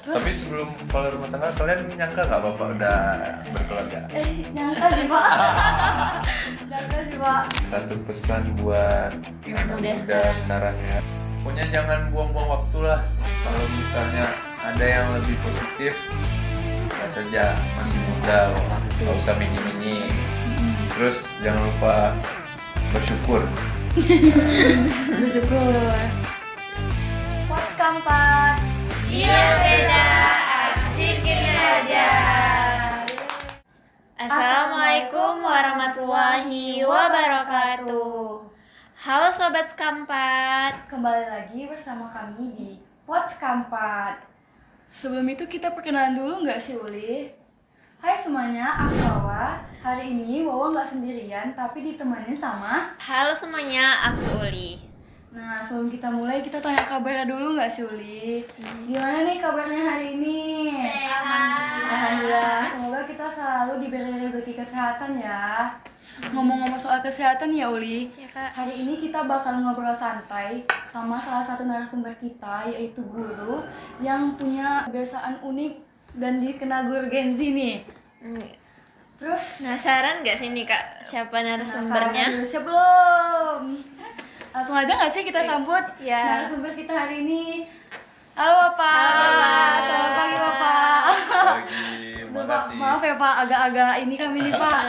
Tapi sebelum kepala rumah tangga, kalian nyangka nggak bapak udah berkeluarga? Nyangka sih pak. Nyangka sih pak. Satu pesan buat anak muda sekarang ya. Pokoknya jangan buang-buang waktu lah. Kalau misalnya ada yang lebih positif, ya saja, masih muda, nggak usah mini-mini. Terus jangan lupa bersyukur. Bersyukur. Pots Kampat, biar beda, asikin aja. Assalamualaikum warahmatullahi wabarakatuh. Halo Sobat Sekampat. Kembali lagi bersama kami di Pots Kampat. Sebelum itu kita perkenalan dulu nggak sih Uli? Hai semuanya, aku Wawa. Hari ini Wawa nggak sendirian, tapi ditemenin sama. Halo semuanya, aku Uli. Nah, sebelum kita mulai, kita tanya kabarnya dulu nggak sih Uli? Gimana nih kabarnya hari ini? Alhamdulillah, semoga kita selalu diberi rezeki kesehatan ya. Ngomong-ngomong soal kesehatan ya Uli, Ya Kak. hari ini kita bakal ngobrol santai sama salah satu narasumber kita, yaitu guru yang punya kebiasaan unik dan dikenal guru Gen Z nih. Terus Penasaran nggak sih nih Kak, siapa narasumbernya? siap belum? Langsung aja nggak sih kita sambut Ya. narasumber kita hari ini. Halo Bapak. Halo, Bapak. Selamat pagi Bapak. Pagi, Aduh, Pak, makasih. maaf ya Pak, agak-agak ini kami nih Pak.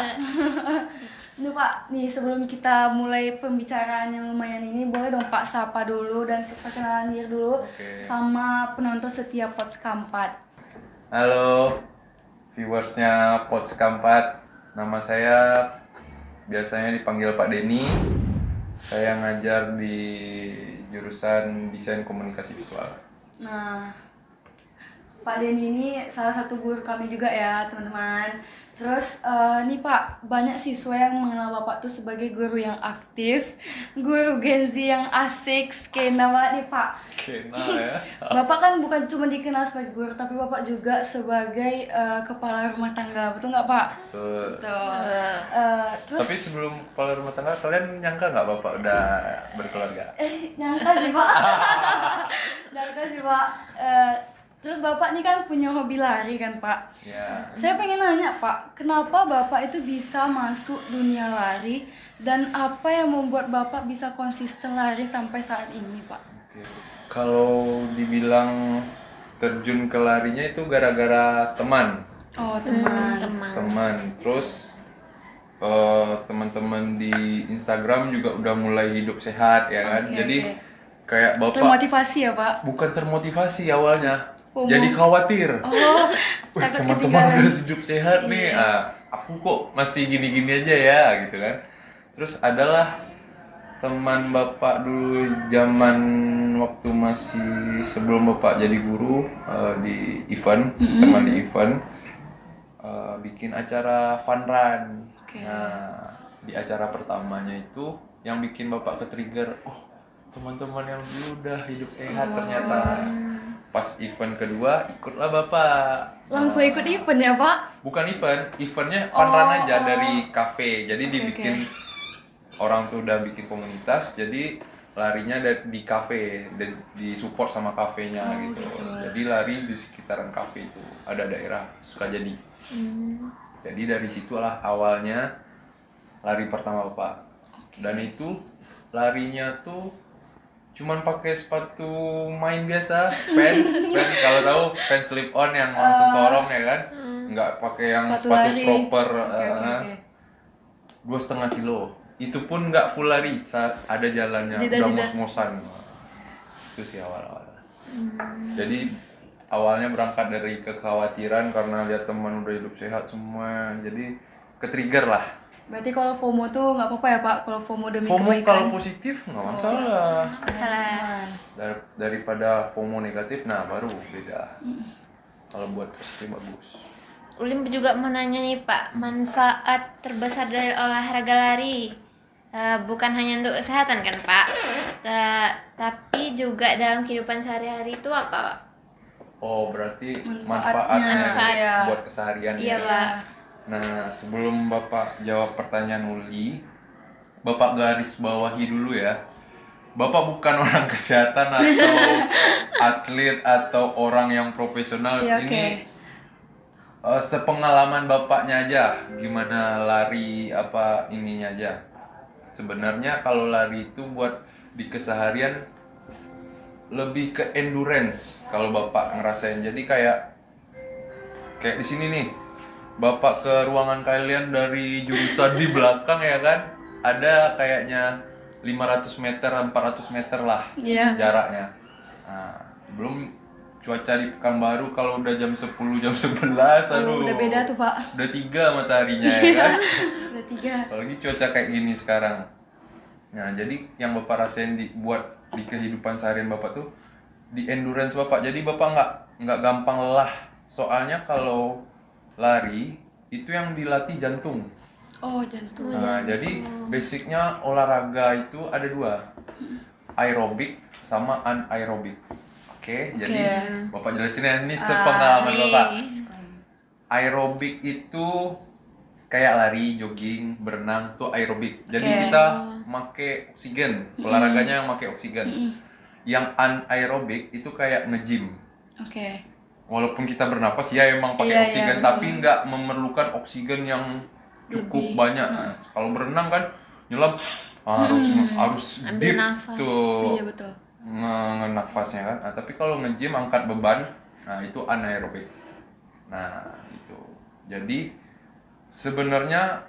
Ini Pak, nih sebelum kita mulai pembicaraan yang lumayan ini, boleh dong Pak sapa dulu dan perkenalan diri dulu Oke. sama penonton setiap Pots Kampat. Halo, viewersnya Pots Kampat. Nama saya biasanya dipanggil Pak Denny. Saya ngajar di jurusan Desain Komunikasi Visual. Nah, Pak Denny ini salah satu guru kami juga ya teman-teman. Terus nih Pak, banyak siswa yang mengenal Bapak tuh sebagai guru yang aktif, guru Gen Z yang asik, skena banget nih Pak. Skena ya. Bapak kan bukan cuma dikenal sebagai guru, tapi Bapak juga sebagai kepala rumah tangga, betul nggak Pak? Betul. Betul. Terus Tapi sebelum kepala rumah tangga, kalian nyangka nggak bapak udah berkeluarga? nyangka sih Pak. Nyangka sih Pak. Terus Bapak nih kan punya hobi lari kan Pak? Ya. Saya pengen nanya Pak, kenapa Bapak itu bisa masuk dunia lari dan apa yang membuat Bapak bisa konsisten lari sampai saat ini Pak? Oke. Kalau dibilang terjun ke larinya itu gara-gara teman. Oh teman. Teman. Terus teman-teman di Instagram juga udah mulai hidup sehat ya kan. Oke, Jadi oke. kayak bapak Termotivasi ya Pak? bukan termotivasi awalnya. FOMO. Jadi khawatir. Oh, Wih, takut teman-teman ketinggalan. udah hidup sehat nih, Iya. aku kok masih gini-gini aja ya, gitu kan. Terus adalah teman bapak dulu zaman waktu masih sebelum bapak jadi guru di event, teman di event, bikin acara fun run. Oke. Nah, di acara pertamanya itu yang bikin bapak ke-trigger, oh teman-teman yang dulu udah hidup sehat ternyata. Pas event kedua ikutlah bapak. Langsung ikut event ya Pak? Bukan eventnya fun run aja dari cafe. Jadi Oke, dibikin orang tuh udah bikin komunitas, jadi larinya di cafe dan disupport sama kafenya gitu. Jadi lari di sekitaran cafe itu ada daerah Sukajadi. Jadi dari situlah awalnya lari pertama bapak. Dan itu larinya tuh cuman pakai sepatu main biasa, fans kalau tahu fans slip on yang langsung sorong ya kan, nggak pakai yang sepatu lari. proper. Oke. 2,5 kilo itu pun nggak full lari, saat ada jalannya udah mos-mosan. Itu sih awal-awal. Jadi awalnya berangkat dari kekhawatiran karena lihat teman udah hidup sehat semua, jadi ke-trigger lah. Berarti kalau FOMO tuh nggak apa-apa ya Pak? Kalau FOMO demi FOMO kebaikan? kalau positif nggak masalah. Masalah. Daripada FOMO negatif, nah baru beda. Kalau buat positif bagus. Ulim juga mau nanya nih Pak, manfaat terbesar dari olahraga lari bukan hanya untuk kesehatan kan Pak, tapi juga dalam kehidupan sehari-hari itu apa Pak? Oh berarti Manfaatnya. manfaatnya Iya. buat keseharian Iya ya. Pak. Nah sebelum Bapak jawab pertanyaan Uli, Bapak garis bawahi dulu ya. Bapak bukan orang kesehatan atau atlet atau orang yang profesional. Iya, oke. Ini sepengalaman bapaknya aja, gimana lari apa ininya aja. Sebenarnya kalau lari itu buat di keseharian lebih ke endurance kalau bapak ngerasain. Jadi kayak di sini nih, bapak ke ruangan kalian dari jurusan di belakang ya kan, ada kayaknya 500 meter, 400 meter lah Iya. jaraknya. Nah, belum cuaca di Pekanbaru kalau udah jam 10, jam 11, aduh. Udah beda tuh, Pak. Udah 3 mataharinya ya kan. Udah 3. Apalagi cuaca kayak gini sekarang. Nah, jadi yang bapak rasain buat di kehidupan seharian bapak tuh di endurance bapak. Jadi bapak nggak gampang lelah. Soalnya kalau lari itu yang dilatih jantung. Oh, jantung. Nah, jadi basicnya olahraga itu ada 2, aerobik sama anaerobik. Oke, jadi bapak jelasin ya, ini sepengalaman bapak. Aerobik itu kayak lari, jogging, berenang tuh aerobik. Jadi kita make oksigen, olahraganya yang make oksigen. Yang anaerobik itu kayak nge-gym. Oke. Walaupun kita bernapas ya emang pakai Iya, oksigen, iya, tapi nggak memerlukan oksigen yang cukup Lebih. banyak. Nah, kalau berenang kan nyelam harus Ambil deep nafas. tuh Iya, betul. nafasnya kan. Nah, tapi kalau nge-gym angkat beban, nah itu anaerobik. Nah, itu. Jadi sebenarnya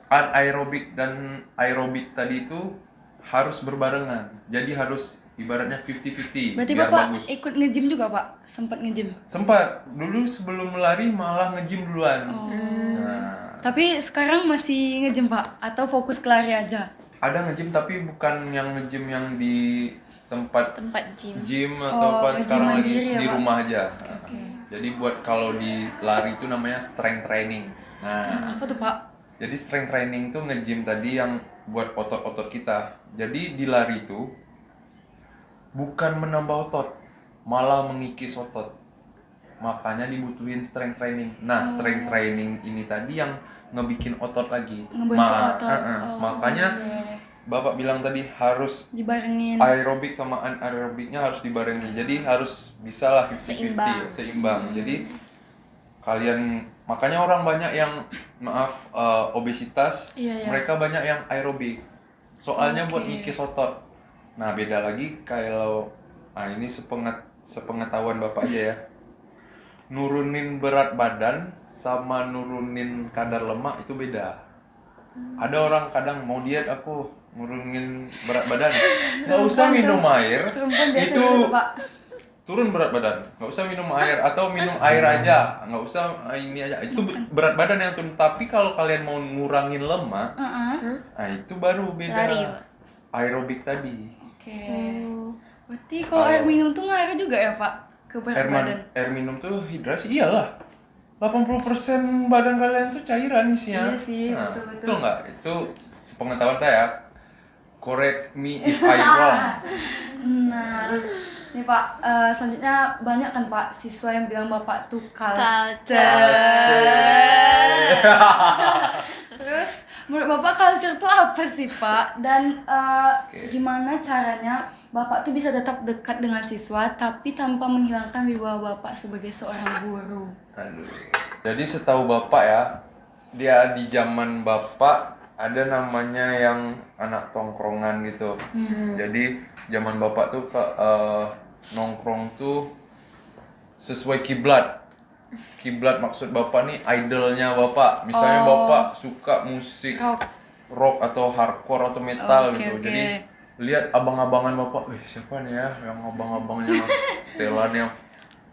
anaerobik dan aerobik tadi itu harus berbarengan. Jadi harus ibaratnya 50-50 Berarti biar Bapak bagus. ikut nge-gym juga, Pak? Sempat nge-gym? Sempat dulu sebelum lari malah nge-gym duluan. Nah, Tapi sekarang masih nge-gym, Pak? Atau fokus ke lari aja? ada nge-gym tapi bukan yang nge-gym yang di tempat gym. gym atau apa, nge-gym sekarang lagi mandiri ya, di Pak? rumah aja. Oke. Jadi buat kalau di lari itu namanya strength training. Nah, Apa tuh, Pak? jadi strength training tuh nge-gym tadi yang buat otot-otot kita. Jadi di lari itu bukan menambah otot, malah mengikis otot. Makanya dibutuhin strength training. Nah, strength training ini tadi yang ngebikin otot lagi. Ngebentuk otot. Makanya Bapak bilang tadi harus Dibarengin. aerobik sama anaerobiknya harus dibarengi. Jadi harus bisa lah 50-50, seimbang. Jadi kalian, makanya orang banyak yang obesitas, Iya, iya. mereka banyak yang aerobik. Soalnya buat ngikis otot. Nah, beda lagi kalau ini sepengetahuan Bapak aja ya. Nurunin berat badan sama nurunin kadar lemak itu beda. Ada orang kadang mau diet, aku nurunin berat badan, nggak usah minum air, Perempuan biasa itu gitu, Pak. turun berat badan, nggak usah minum air atau minum air aja, nggak usah ini aja, itu berat badan yang turun. Tapi kalau kalian mau ngurangin lemak, nah itu baru beda. Lari, Pak. Aerobik tadi. Oke. Berarti kalau air minum tuh ngaruh juga ya, Pak? Ke berat badan? Air minum tuh hidrasi, iyalah. 80% badan kalian tuh cairan isinya. Iya sih, Nah, betul-betul. betul nggak? Itu sepengetahuan saya. Correct me if I wrong. Nah, nih Pak, selanjutnya banyak kan Pak siswa yang bilang Bapak tuh culture. Terus menurut Bapak culture tuh apa sih Pak? Dan gimana caranya Bapak tuh bisa tetap dekat dengan siswa tapi tanpa menghilangkan wibawa Bapak sebagai seorang guru? Aduh. Jadi setahu Bapak ya, dia di zaman Bapak ada namanya yang anak tongkrongan gitu. Jadi zaman Bapak tuh nongkrong tuh sesuai kiblat. Kiblat maksud Bapak nih idolnya Bapak. Misalnya Bapak suka musik rock atau hardcore atau metal gitu. Jadi lihat abang-abangan Bapak, siapa nih ya yang abang-abangnya setelannya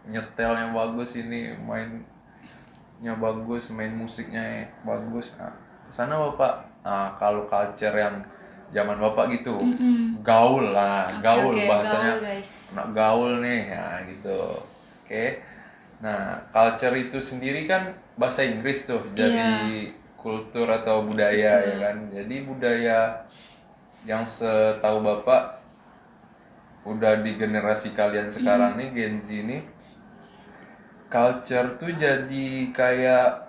nyetelnya bagus, ini mainnya bagus, main musiknya bagus. Nah, kesana Bapak. Nah, kalau culture yang zaman Bapak gitu, gaul lah, gaul bahasanya, gaul, guys. anak gaul nih, ya gitu. Oke. Nah, culture itu sendiri kan bahasa Inggris tuh, jadi kultur atau budaya ya kan. Jadi budaya yang setahu Bapak udah di generasi kalian sekarang nih, Gen Z ini, culture tuh jadi kayak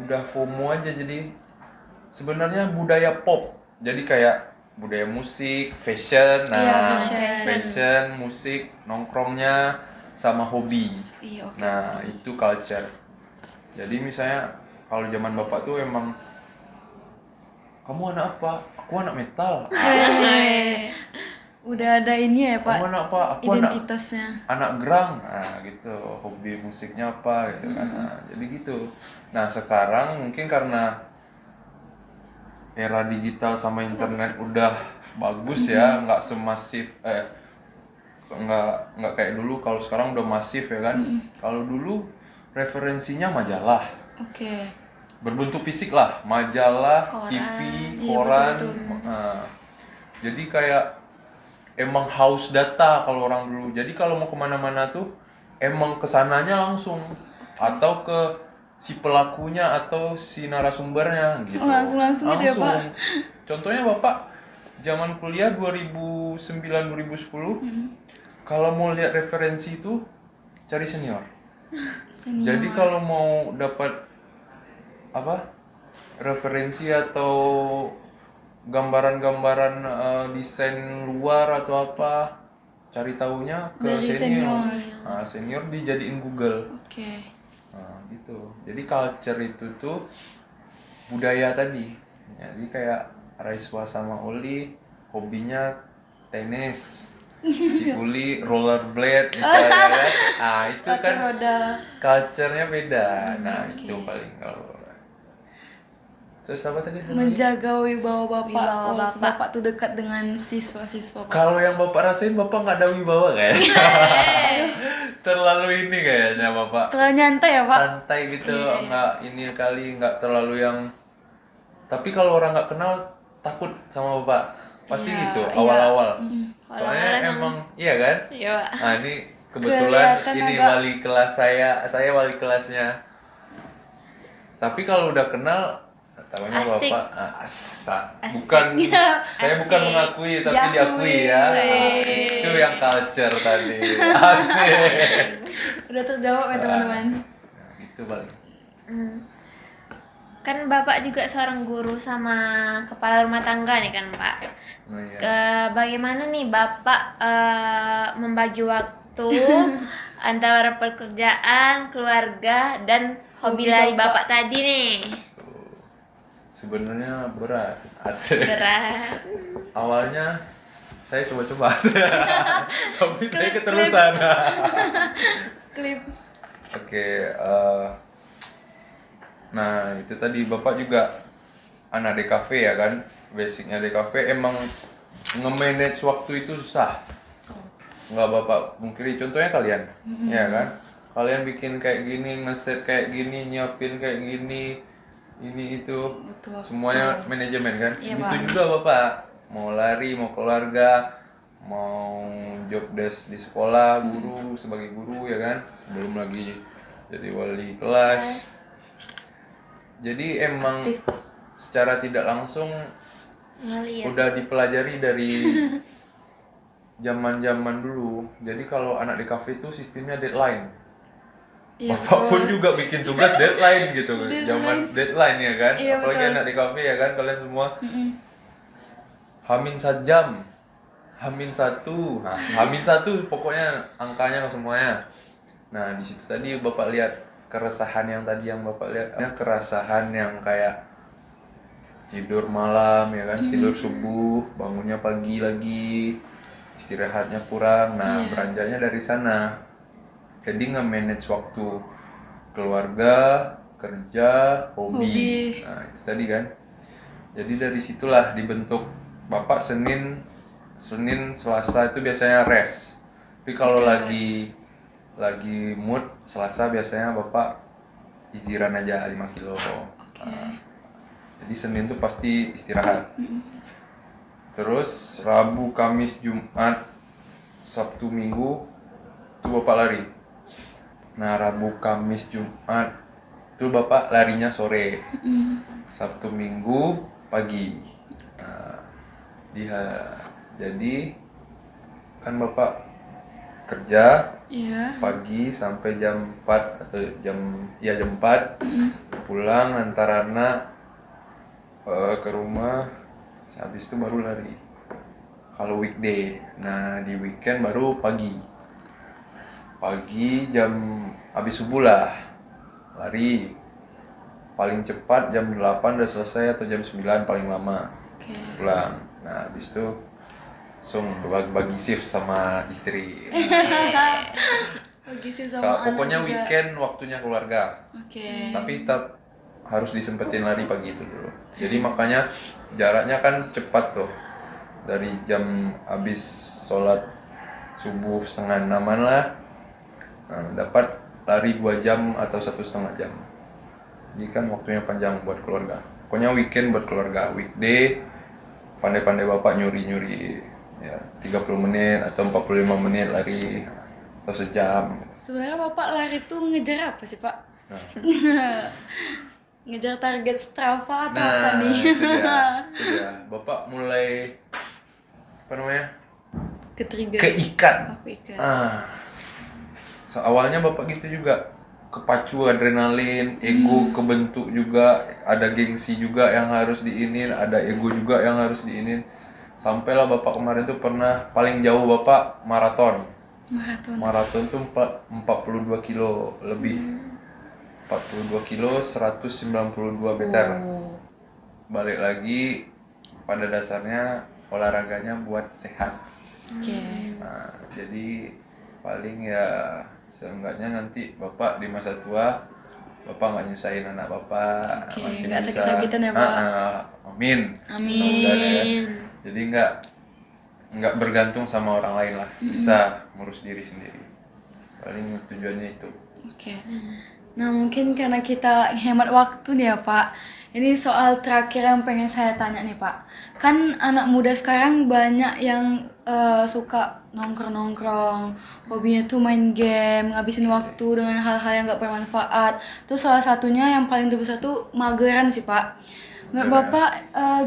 udah FOMO aja. Jadi sebenarnya budaya pop. Jadi kayak budaya musik, fashion, Iya, nah fashion. musik, nongkrongnya, sama hobi. Iya, oke. Nah itu culture. Jadi misalnya kalau zaman bapak tuh emang kamu anak apa? Aku anak metal. Udah ada ini ya Pak, Kamu anak apa? Aku identitasnya. anak gerang. Nah gitu. Hobi musiknya apa gitu kan. Nah, jadi gitu. Nah sekarang mungkin karena era digital sama internet udah bagus ya, nggak semasif nggak kayak dulu. Kalau sekarang udah masif ya kan. Kalau dulu referensinya majalah Oke. berbentuk fisik lah, majalah, Koran. TV, Iya, koran. betul-betul. Nah, jadi kayak emang haus data kalau orang dulu. Jadi kalau mau kemana-mana tuh emang kesananya langsung atau ke si pelakunya atau si narasumbernya gitu. Oh, langsung gitu ya, Pak? Contohnya Bapak zaman kuliah 2009 2010 kalau mau lihat referensi itu cari senior. Senior. Jadi kalau mau dapat apa referensi atau gambaran-gambaran desain luar atau apa cari taunya ke Dari senior. senior. Nah, senior dijadiin Google. Oke. Nah, gitu. Jadi culture itu tuh budaya tadi. Jadi kayak Raiswa sama Uli hobinya tenis. Si Uli rollerblade misalnya kan. Nah, itu Sepatu kan roda. culture-nya beda. Nah, itu paling kalau. Terus apa tadi? Menjaga wibawa Bapak. Wibawa walaupun Bapak. Bapak tuh dekat dengan siswa-siswa Pak. Kalau yang Bapak rasain Bapak nggak ada wibawa kayaknya. Terlalu ini kayaknya Bapak. Terlalu nyantai ya Pak? Santai gitu, nggak ini kali nggak terlalu yang. Tapi kalau orang nggak kenal takut sama Bapak. Pasti Iya, gitu iya. awal-awal. Awal-awal Soalnya emang iya kan? Iya, Pak. Nah, ini kebetulan Kelihatan ini agak- wali kelas saya wali kelasnya. Tapi kalau udah kenal tahunya Asik. Bapak bukan saya bukan Asik. mengakui tapi Diakui. diakui ya. Nah, itu yang culture tadi. Asik. Udah terjawab ya teman-teman. Nah, gitu paling. Kan Bapak juga seorang guru sama kepala rumah tangga nih kan Pak. Oh, iya. Bagaimana nih Bapak membagi waktu antara pekerjaan, keluarga, dan hobi Hobi lari Bapak. Bapak tadi nih? Sebenarnya berat. Asik. Berat. Awalnya saya coba-coba tapi saya keterusan. Klip. Oke, nah itu tadi Bapak juga anak DKV ya kan, basicnya DKV emang nge-manage waktu itu susah. Nggak Bapak pungkiri, contohnya kalian, ya kan? Kalian bikin kayak gini, ngeset kayak gini, nyiapin kayak gini, ini itu, Betul. semuanya manajemen kan? Iya, Gitu Pak. juga Bapak, mau lari, mau keluarga, mau job desk di sekolah, guru sebagai guru ya kan? Belum lagi jadi wali kelas. Jadi emang secara tidak langsung Ngeliat. udah dipelajari dari zaman-zaman dulu. Jadi kalau anak di kafe itu sistemnya deadline. Iya, Bapak pun betul. juga bikin tugas deadline gitu. Deadline. Zaman deadline ya kan. Iya, Apalagi betul. anak di kafe ya kan kalian semua. Mm-mm. Hamin 1 jam. Hamin 1. Nah, Hamin 1 pokoknya angkanya semuanya. Nah, di situ tadi Bapak lihat keresahan yang tadi yang Bapak lihat, keresahan yang kayak tidur malam ya kan, tidur subuh, bangunnya pagi lagi, istirahatnya kurang. Nah, beranjaknya dari sana. Jadi nge-manage waktu keluarga, kerja, hobi. Nah, itu tadi kan. Jadi dari situlah dibentuk Bapak Senin, Selasa itu biasanya rest. Tapi kalau lagi mood Selasa biasanya Bapak iziran aja 5 kilo. Nah, jadi Senin tuh pasti istirahat. Terus Rabu, Kamis, Jumat, Sabtu, Minggu itu Bapak lari. Nah, Rabu, Kamis, Jumat itu Bapak larinya sore. Sabtu, Minggu pagi. Nah, jadi kan Bapak kerja Iya. pagi sampai jam 4 atau jam 4 pulang antar anak ke rumah, habis itu baru lari. kalau weekday. Nah di weekend baru pagi. Pagi jam habis subuh lah lari. Paling cepat jam 8 udah selesai atau jam 9 paling lama pulang. Nah habis itu langsung bagi shift sama istri. Bagi sih sama anak Pokoknya juga. weekend waktunya keluarga. Oke. Tapi tetap harus disempetin lari pagi itu dulu. Jadi makanya jaraknya kan cepat tuh. Dari jam habis sholat subuh 5:30 lah. Nah, dapat lari 2 jam atau 1,5 jam. Jadi kan waktunya panjang buat keluarga. Pokoknya weekend buat keluarga. Weekday pandai-pandai bapak nyuri-nyuri ya 30 menit atau 45 menit lari atau sejam. Sebenarnya Bapak lari tuh ngejar apa sih, Pak? Nah. Ngejar target Strava atau apa nih? Itu dia. Bapak mulai apa namanya? Ketrigger. Keikat. Aku ikat. Awalnya bapak gitu juga, kepacu adrenalin, ego kebentuk juga, ada gengsi juga yang harus diinin, ada ego juga yang harus diinin. Sampailah bapak kemarin tuh pernah paling jauh bapak maraton. Maraton tuh 42 kilo lebih. 42 kilo 192 meter. Balik lagi pada dasarnya olahraganya buat sehat. Nah, jadi paling ya seenggaknya nanti bapak di masa tua bapak nggak nyusahin anak bapak, masih nggak bisa sakit-sakitan ya, Pak. amin. Mudah-mudahan ya. Jadi nggak bergantung sama orang lain lah, bisa ngurus diri sendiri. Paling tujuannya itu. Nah mungkin karena kita hemat waktu nih ya Pak. Ini soal terakhir yang pengen saya tanya nih Pak. Kan anak muda sekarang banyak yang suka nongkrong-nongkrong, hobinya tuh main game, ngabisin waktu dengan hal-hal yang gak bermanfaat. Tuh salah satunya yang paling terbesar tuh mageran sih Pak. Menurut Bapak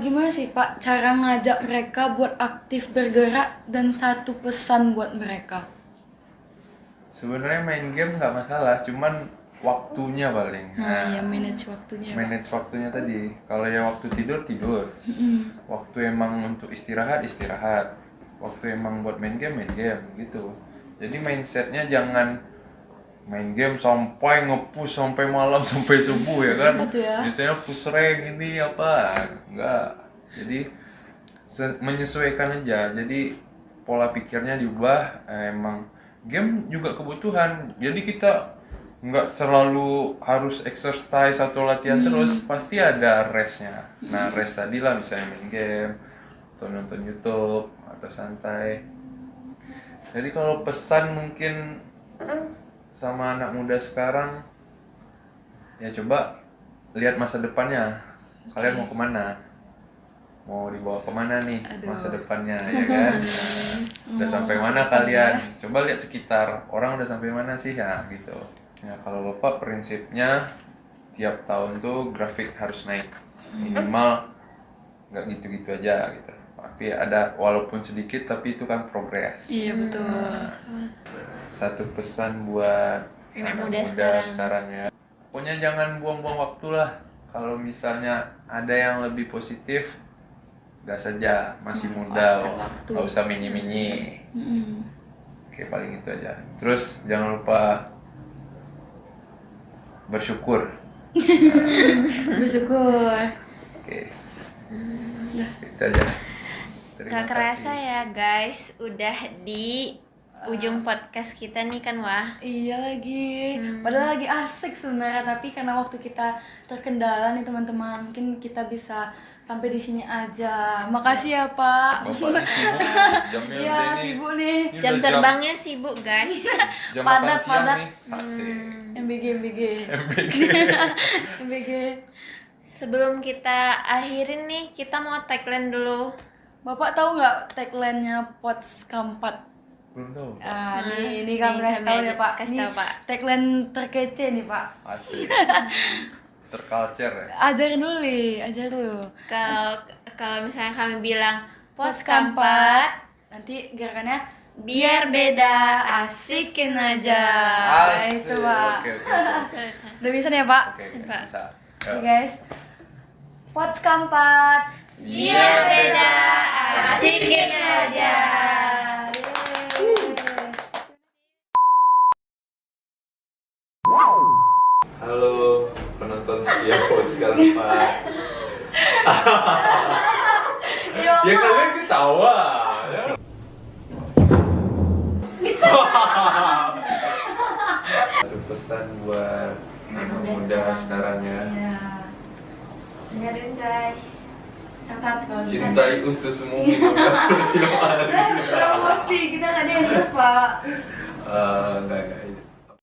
gimana sih Pak cara ngajak mereka buat aktif bergerak dan satu pesan buat mereka? Sebenarnya main game nggak masalah, cuman waktunya paling. Nah, ya manage waktunya. Manage waktunya tadi. Kalau ya waktu tidur. Waktu emang untuk istirahat. Waktu emang buat main game gitu. Jadi mindsetnya jangan main game sampai nge-push sampai malam sampai subuh ya kan. Biasanya push rank ini apa? Enggak. Jadi menyesuaikan aja. Jadi pola pikirnya diubah. Emang game juga kebutuhan. Jadi kita nggak selalu harus exercise atau latihan terus, pasti ada restnya. Nah rest tadi lah misalnya main game atau nonton YouTube atau santai. Jadi kalau pesan mungkin sama anak muda sekarang ya coba lihat masa depannya. Kalian mau kemana? Mau dibawa kemana nih masa depannya ya kan? Udah sampai mana kalian? Coba lihat sekitar, orang udah sampai mana sih ya gitu. Ya kalau Bapak prinsipnya tiap tahun tuh grafik harus naik minimal, nggak gitu-gitu aja gitu. Tapi ada walaupun sedikit tapi itu kan progres. Iya betul. Satu pesan buat anak muda sekarang ya. Pokoknya jangan buang-buang waktu lah. Kalau misalnya ada yang lebih positif, gas saja, masih muda, nggak usah minyi-minyi. Oke paling itu aja. Terus jangan lupa bersyukur. Bersyukur. Oke. Itu aja. Gak kerasa ya guys, udah di ujung podcast kita nih kan Wah. Iya lagi. Padahal lagi asik sebenarnya, tapi karena waktu kita terkendala nih teman-teman, mungkin kita bisa sampai di sini aja. Makasih ya Pak. Bapak sibuk. Jamnya Iya udah sibuk nih. Jam terbangnya sibuk guys. Jam Padat, makan siang padat. nih. Asik. MBG. Sebelum kita akhirin nih, kita mau tagline dulu. Bapak tahu nggak tagline-nya Pots Kampat? Belum tahu. Ini kami kasih tahu ya Pak. Kasih Ini tahu, Pak. tagline terkece nih Pak. Asik. Terculture ya. Ajarin dulu nih, ajar dulu. Kalau misalnya kami bilang Pots Pos Kampat, Kampat, nanti gerakannya biar beda, asikin aja. Asik. Itu Pak. Oke. Udah bisa nih ya Pak? Oke, Pak. bisa. Oke guys. Pots Kampat, biar beda, Si Kinerja. Halo penonton setia podcast Pak. Ya kalian ketawa. Ya. Satu pesan buat anak muda sekarang ya. Iya. Dengerin guys. Catat kalau misalnya. Cintai ususmu minumnya puluh hari. Promosi kita nggak ada endorse, Pak. Enggak.